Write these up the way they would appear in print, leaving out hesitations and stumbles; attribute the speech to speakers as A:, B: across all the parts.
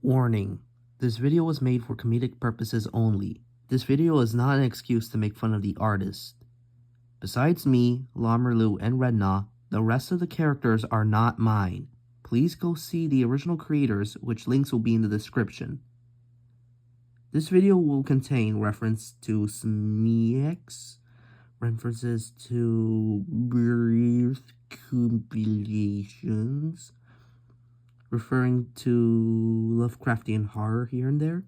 A: Warning: this video was made for comedic purposes only. This video is not an excuse to make fun of the artist. Besides me, Lomerlu, and Redna, the rest of the characters are not mine. Please go see the original creators, which links will be in the description. This video will contain reference to SMEX, references to brief compilations, referring to Lovecraftian horror here and there.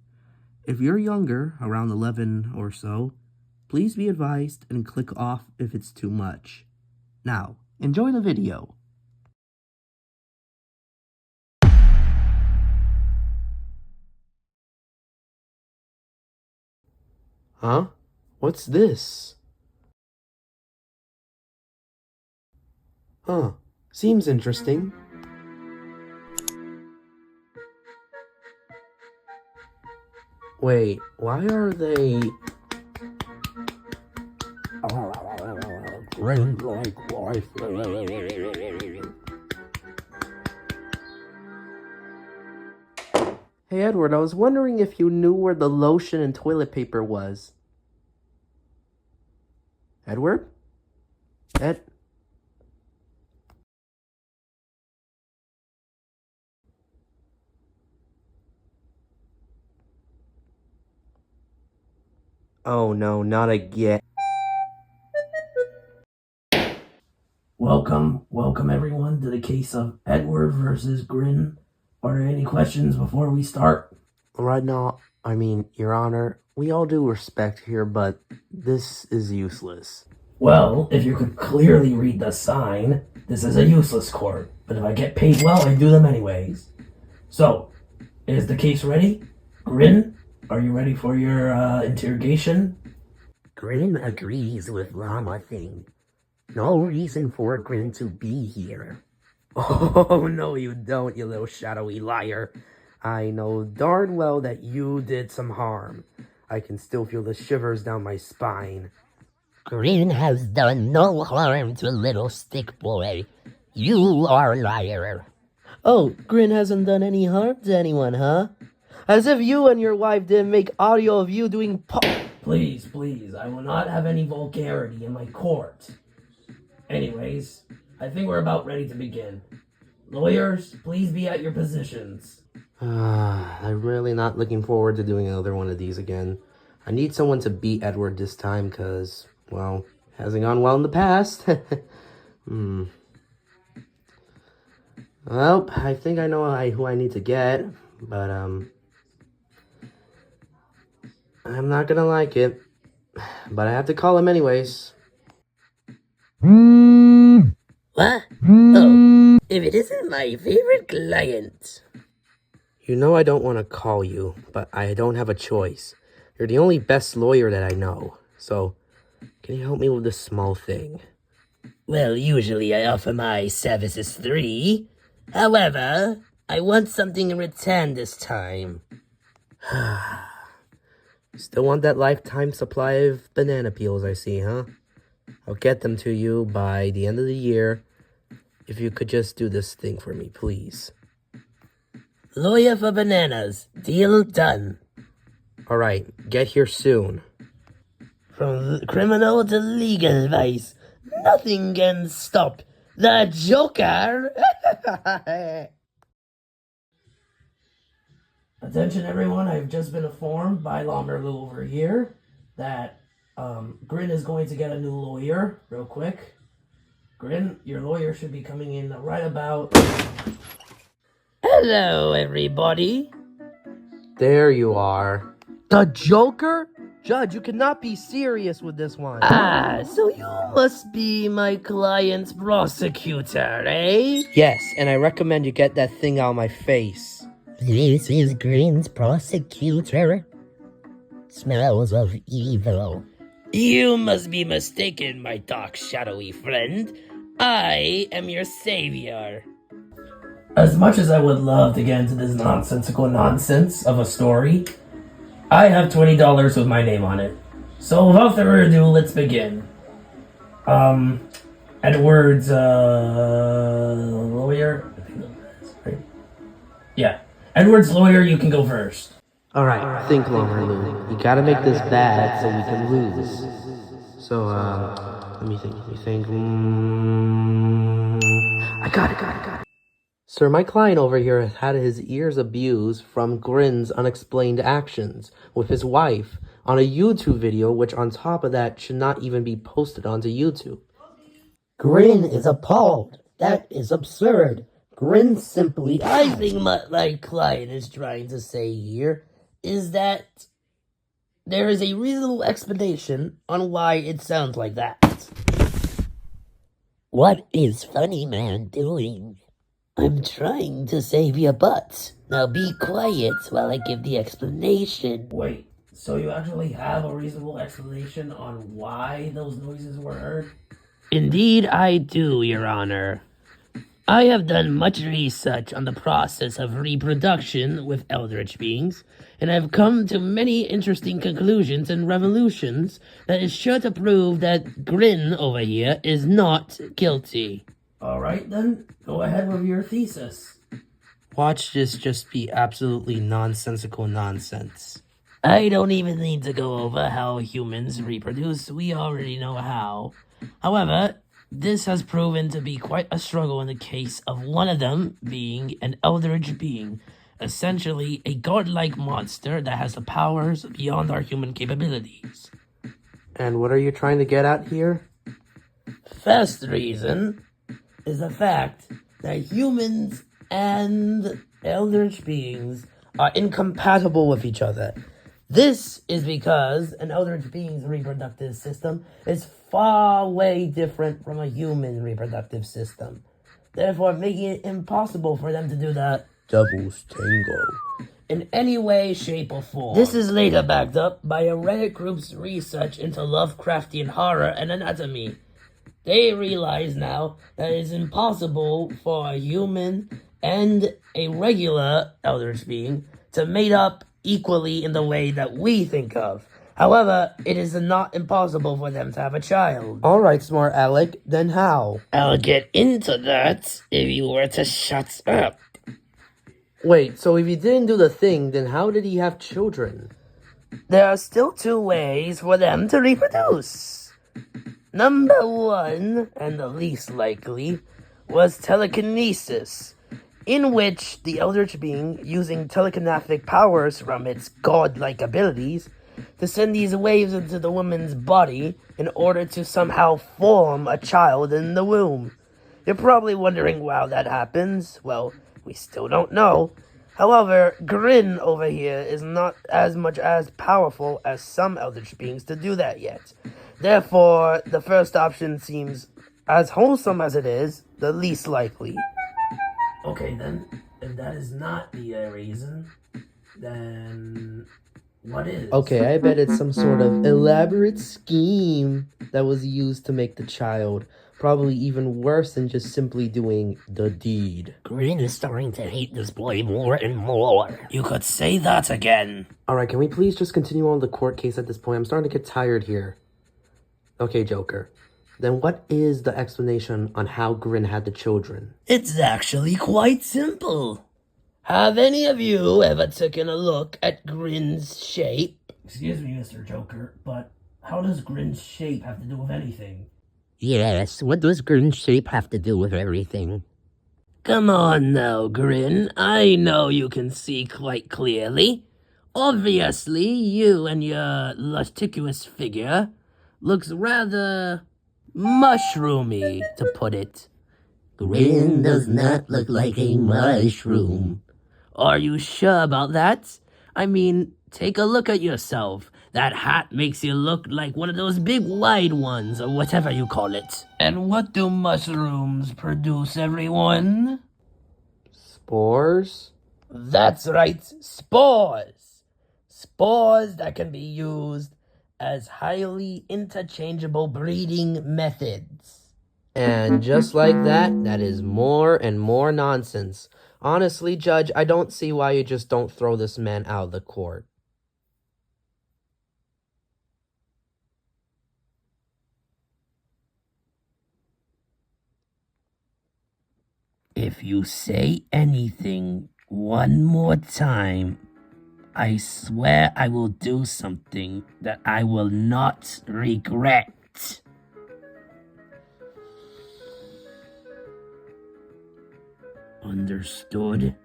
A: If you're younger, around 11 or so, please be advised and click off if it's too much. Now, enjoy the video. Huh? What's this? Huh. Seems interesting. Wait, why are they...
B: GRiN like life.
A: Hey Edward, I was wondering if you knew where the lotion and toilet paper was. Edward? Oh no, not again. Welcome everyone to the case of Edward versus GRiN. Are there any questions before we start? Right now, Your Honor, we all do respect here, but this is useless. Well, if you could clearly read the sign, this is a useless court. But if I get paid well, I do them anyways. So, is the case ready? GRiN, are you ready for your interrogation?
B: GRiN agrees with Llama Thing. No reason for GRiN to be here.
A: Oh, no you don't, you little shadowy liar. I know darn well that you did some harm. I can still feel the shivers down my spine.
B: GRiN has done no harm to little stick boy. You are a liar.
A: Oh, GRiN hasn't done any harm to anyone, huh? As if you and your wife didn't make audio of you doing Please, I will not have any vulgarity in my court. Anyways, I think we're about ready to begin. Lawyers, please be at your positions. I'm really not looking forward to doing another one of these again. I need someone to beat Edward this time, cause, well, hasn't gone well in the past. Well, I think I know who I need to get, but, I'm not gonna like it, but I have to call him anyways.
B: What? Oh, if it isn't my favorite client.
A: You know I don't want to call you, but I don't have a choice. You're the only best lawyer that I know, so can you help me with this small thing?
B: Well, usually I offer my services free. However, I want something in return this time.
A: Still want that lifetime supply of banana peels, I see, huh? I'll get them to you by the end of the year. If you could just do this thing for me, please.
B: Lawyer for bananas. Deal done.
A: Alright, get here soon.
B: From criminal to legal advice, nothing can stop the Joker.
A: Attention everyone, I've just been informed by Lomerlu over here that GRiN is going to get a new lawyer real quick. GRiN, your lawyer should be coming in right about...
B: Hello, everybody.
A: There you are. The Joker? Judge, you cannot be serious with this one.
B: So you must be my client's prosecutor, eh?
A: Yes, and I recommend you get that thing out of my face.
B: This is GRiN's prosecutor. Smells of evil. You must be mistaken, my dark, shadowy friend. I am your savior.
A: As much as I would love to get into this nonsensical nonsense of a story, I have $20 with my name on it. So without further ado, let's begin. Edward's lawyer, I think that's right. Yeah. Edward's lawyer, you can go first. Alright, think longer, Lou. You gotta make this bad so we can lose. So, let me think. I got it. Sir, my client over here had his ears abused from GRiN's unexplained actions with his wife on a YouTube video, which on top of that should not even be posted onto YouTube.
B: GRiN is appalled. That is absurd. GRiN simply...
A: I think what my client is trying to say here is that there is a reasonable explanation on why it sounds like that.
B: What is Funny Man doing?
A: I'm trying to save your butt. Now be quiet while I give the explanation. Wait, so you actually have a reasonable explanation on why those noises were heard? Indeed I do, Your Honor. I have done much research on the process of reproduction with eldritch beings, and I've come to many interesting conclusions and revolutions that is sure to prove that GRiN over here is not guilty. Alright then, go ahead with your thesis. Watch this just be absolutely nonsensical nonsense. I don't even need to go over how humans reproduce, we already know how. However, this has proven to be quite a struggle in the case of one of them being an eldritch being, essentially a godlike monster that has the powers beyond our human capabilities. And what are you trying to get at here? First reason is the fact that humans and eldritch beings are incompatible with each other. This is because an eldritch being's reproductive system is far way different from a human reproductive system, therefore making it impossible for them to do the devil's tango in any way, shape, or form. This is later backed up by a Reddit group's research into Lovecraftian horror and anatomy. They realize now that it is impossible for a human and a regular eldritch being to mate up equally in the way that we think of. However, it is not impossible for them to have a child. Alright, smart Alec, then how?
B: I'll get into that if you were to shut up.
A: Wait, so if he didn't do the thing, then how did he have children? There are still two ways for them to reproduce. Number one, and the least likely, was telekinesis, in which the eldritch being, using telekinetic powers from its godlike abilities, to send these waves into the woman's body in order to somehow form a child in the womb. You're probably wondering how that happens. Well, we still don't know. However, GRiN over here is not as much as powerful as some eldritch beings to do that yet. Therefore, the first option seems, as wholesome as it is, the least likely. Okay then, if that is not the reason, then what is? Okay, I bet it's some sort of elaborate scheme that was used to make the child. Probably even worse than just simply doing the deed.
B: GRiN is starting to hate this boy more and more.
A: You could say that again. Alright, can we please just continue on the court case at this point? I'm starting to get tired here. Okay, Joker. Then what is the explanation on how GRiN had the children? It's actually quite simple. Have any of you ever taken a look at GRiN's shape? Excuse me, Mr. Joker, but how does GRiN's shape have to do with anything?
B: Yes, what does GRiN's shape have to do with everything?
A: Come on now, GRiN. I know you can see quite clearly. Obviously, you and your luscious figure looks rather mushroomy, to put it.
B: GRiN does not look like a mushroom.
A: Are you sure about that? I mean, take a look at yourself. That hat makes you look like one of those big wide ones, or whatever you call it. And what do mushrooms produce, everyone? Spores? That's right, spores. Spores that can be used as highly interchangeable breeding methods. And just like that, that is more and more nonsense. Honestly, Judge, I don't see why you just don't throw this man out of the court. If you say anything
B: One more time, I swear I will do something that I will not regret. Understood?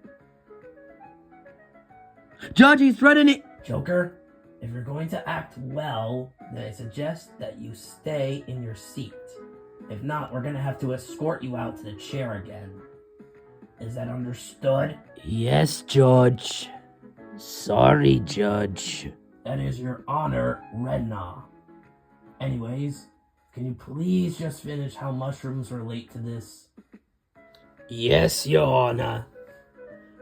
A: Judge, he's threatening.
B: Joker, if you're going to act well, then I suggest that you stay in your seat. If not, we're gonna have to escort you out to the chair again. Is that understood? Yes, Judge. Sorry, Judge. That is your honor, Redna. Anyways, can you please just finish how mushrooms relate to this? Yes, Your Honor.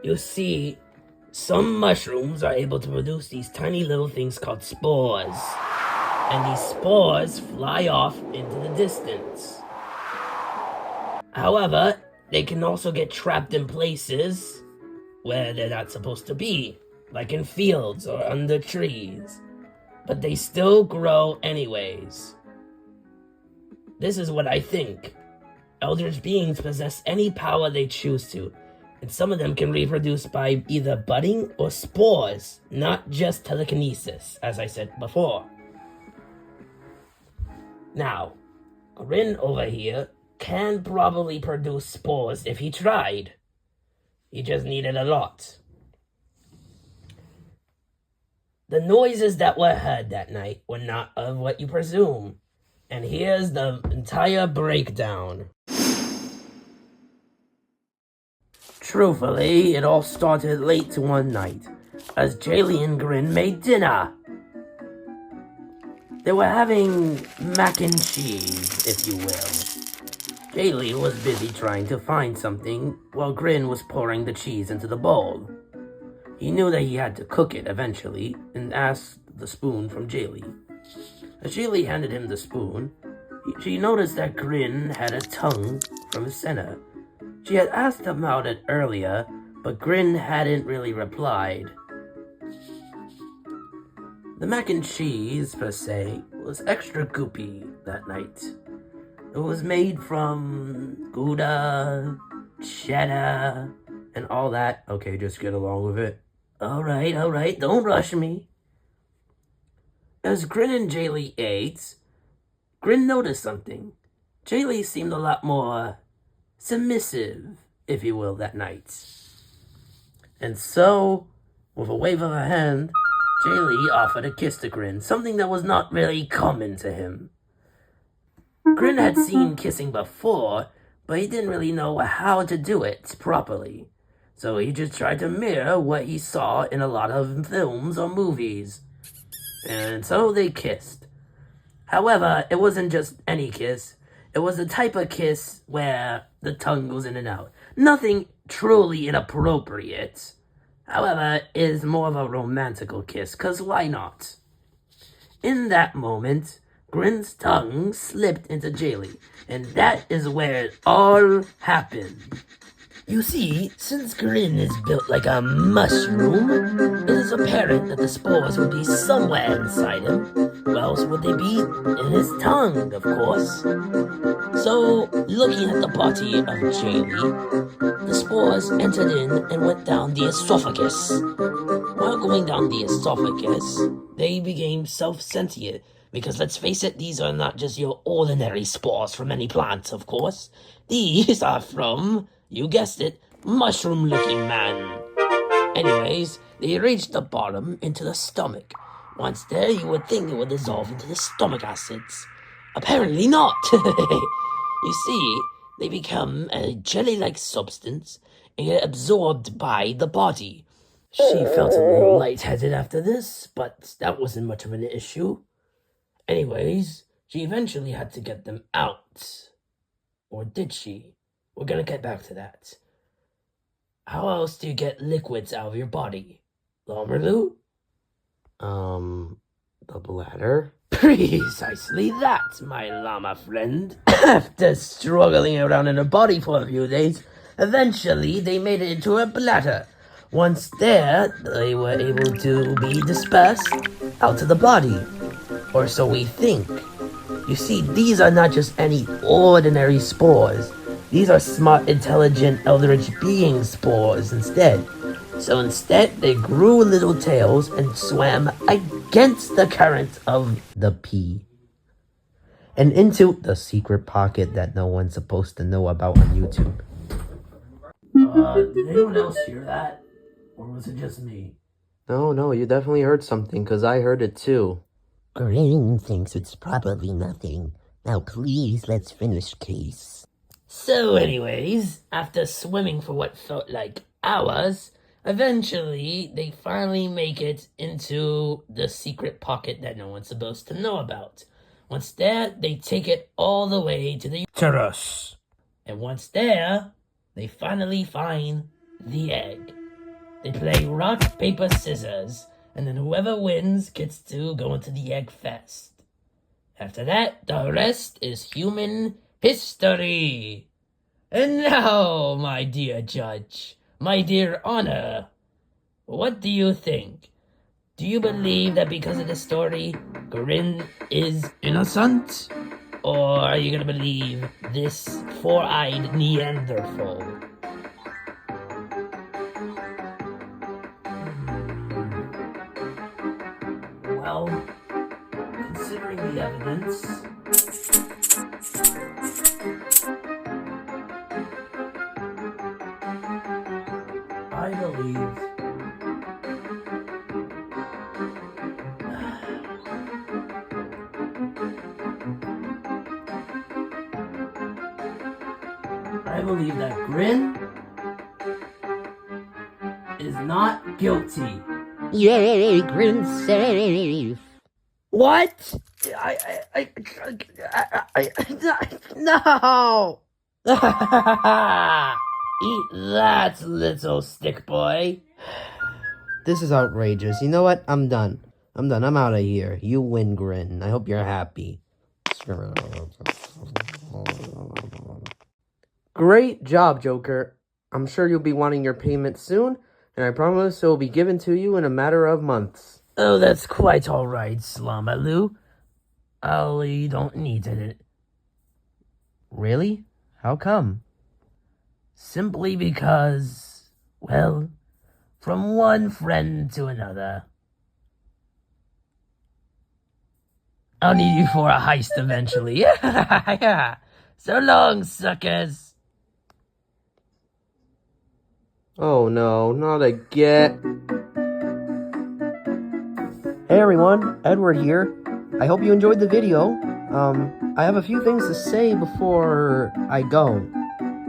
B: You see, some mushrooms are able to produce these tiny little things called spores. And these spores fly off into the distance. However, they can also get trapped in places where they're not supposed to be, like in fields or under trees. But they still grow anyways. This is what I think. Eldritch beings possess any power they choose to, and some of them can reproduce by either budding or spores, not just telekinesis, as I said before. Now, GRiN over here can probably produce spores if he tried. He just needed a lot. The noises that were heard that night were not of what you presume. And here's the entire breakdown. Truthfully, it all started late one night, as Jayli and GRiN made dinner. They were having mac and cheese, if you will. Jayli was busy trying to find something, while GRiN was pouring the cheese into the bowl. He knew that he had to cook it eventually, and asked the spoon from Jayli. As Jayli handed him the spoon, she noticed that GRiN had a tongue from his center. She had asked about it earlier, but GRiN hadn't really replied. The mac and cheese, per se, was extra goopy that night. It was made from Gouda, cheddar, and all that. Okay, just get along with it. Alright, don't rush me. As GRiN and Jayli ate, GRiN noticed something. Jayli seemed a lot more submissive, if you will, that night. And so, with a wave of her hand, Jayli offered a kiss to GRiN, something that was not really common to him. GRiN had seen kissing before, but he didn't really know how to do it properly. So he just tried to mirror what he saw in a lot of films or movies. And so they kissed. However, it wasn't just any kiss. It was the type of kiss where the tongue goes in and out. Nothing truly inappropriate. However, it is more of a romantical kiss, cause why not? In that moment, GRiN's tongue slipped into Jayli, and that is where it all happened. You see, since GRiN is built like a mushroom, it is apparent that the spores would be somewhere inside him. Where else would they be? In his tongue, of course. So, looking at the body of Jayli, the spores entered in and went down the esophagus. While going down the esophagus, they became self-sentient. Because let's face it, these are not just your ordinary spores from any plant, of course. These are from, you guessed it, mushroom-looking man. Anyways, they reached the bottom into the stomach. Once there, you would think it would dissolve into the stomach acids. Apparently not. You see, they become a jelly-like substance and get absorbed by the body. She felt a little lightheaded after this, but that wasn't much of an issue. Anyways, she eventually had to get them out. Or did she? We're gonna get back to that. How else do you get liquids out of your body? Lomerlu? The bladder? Precisely that, my llama friend. After struggling around in her body for a few days, eventually they made it into her bladder. Once there, they were able to be dispersed out to the body. Or so we think. You see, these are not just any ordinary spores. These are smart, intelligent, eldritch being spores instead.
A: So instead, they grew little tails and swam against the current of the pea and into the secret pocket that no one's supposed to know about on YouTube. Did anyone else hear that? Or was it just me? No, you definitely heard something, because I heard it too.
B: GRiN thinks it's probably nothing. Now please, let's finish case.
A: So anyways, after swimming for what felt like hours, eventually they finally make it into the secret pocket that no one's supposed to know about. Once there, they take it all the way to the uterus. And once there, they finally find the egg. They play rock, paper, scissors, and then whoever wins gets to go into the egg fest. After that, the rest is human history. And now, my dear judge, my dear honor, what do you think? Do you believe that because of the story, GRiN is innocent? Or are you gonna believe this four-eyed Neanderthal? Well, considering the evidence, I believe that GRiN is not guilty.
B: Yay, GRiN's safe.
A: What? No! Eat that, little stick boy. This is outrageous. You know what? I'm done. I'm out of here. You win, GRiN. I hope you're happy. Great job, Joker. I'm sure you'll be wanting your payment soon, and I promise it will be given to you in a matter of months. Oh, that's quite all right, Slamalu. I don't need it. Really? How come? Simply because, well, from one friend to another. I'll need you for a heist eventually. Yeah. So long, suckers. Oh no, not again. Hey everyone, Edward here. I hope you enjoyed the video. I have a few things to say before I go.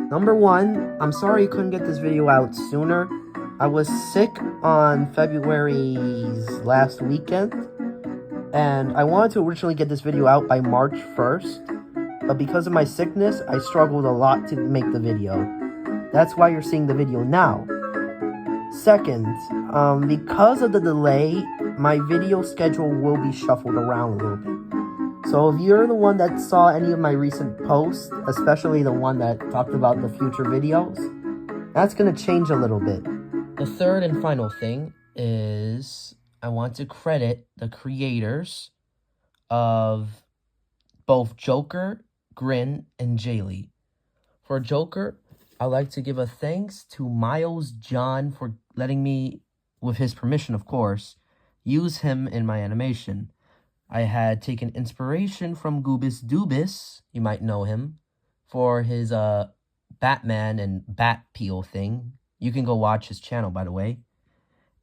A: Number one, I'm sorry you couldn't get this video out sooner. I was sick on February's last weekend, and I wanted to originally get this video out by March 1st, but because of my sickness, I struggled a lot to make the video. That's why you're seeing the video now. Second, because of the delay, my video schedule will be shuffled around a little bit. So if you're the one that saw any of my recent posts, especially the one that talked about the future videos, that's going to change a little bit. The third and final thing is I want to credit the creators of both Joker, GRiN, and Jayli. For Joker, I'd like to give a thanks to Miles John for letting me, with his permission of course, use him in my animation. I had taken inspiration from Goobus Doobus, you might know him, for his Batman and Bat Peel thing. You can go watch his channel, by the way.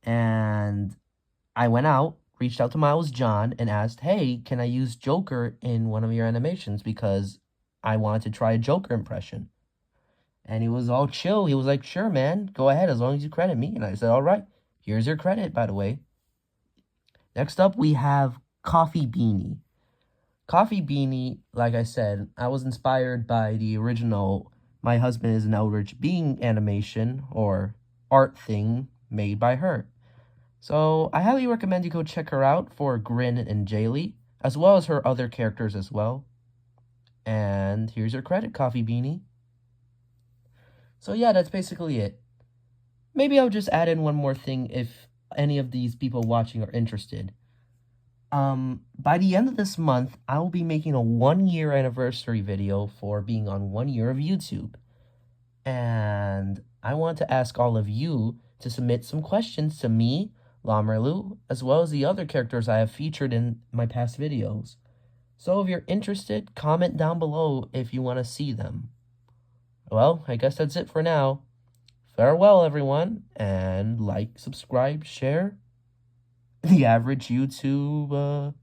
A: And I went out, reached out to Miles John, and asked, hey, can I use Joker in one of your animations? Because I wanted to try a Joker impression. And he was all chill. He was like, sure, man, go ahead as long as you credit me. And I said, all right, here's your credit, by the way. Next up, we have Coffee Beanie. Coffee Beanie, like I said, I was inspired by the original My Husband is an Eldritch Being animation or art thing made by her. So I highly recommend you go check her out for GRiN and Jayli, as well as her other characters as well. And here's your credit, Coffee Beanie. So yeah, that's basically it. Maybe I'll just add in one more thing if any of these people watching are interested. By the end of this month, I will be making a 1-year anniversary video for being on 1 year of YouTube. And I want to ask all of you to submit some questions to me, Lamerlu, as well as the other characters I have featured in my past videos. So if you're interested, comment down below if you want to see them. Well, I guess that's it for now. Farewell, everyone, and like, subscribe, share. The average YouTube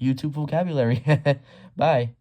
A: vocabulary. Bye.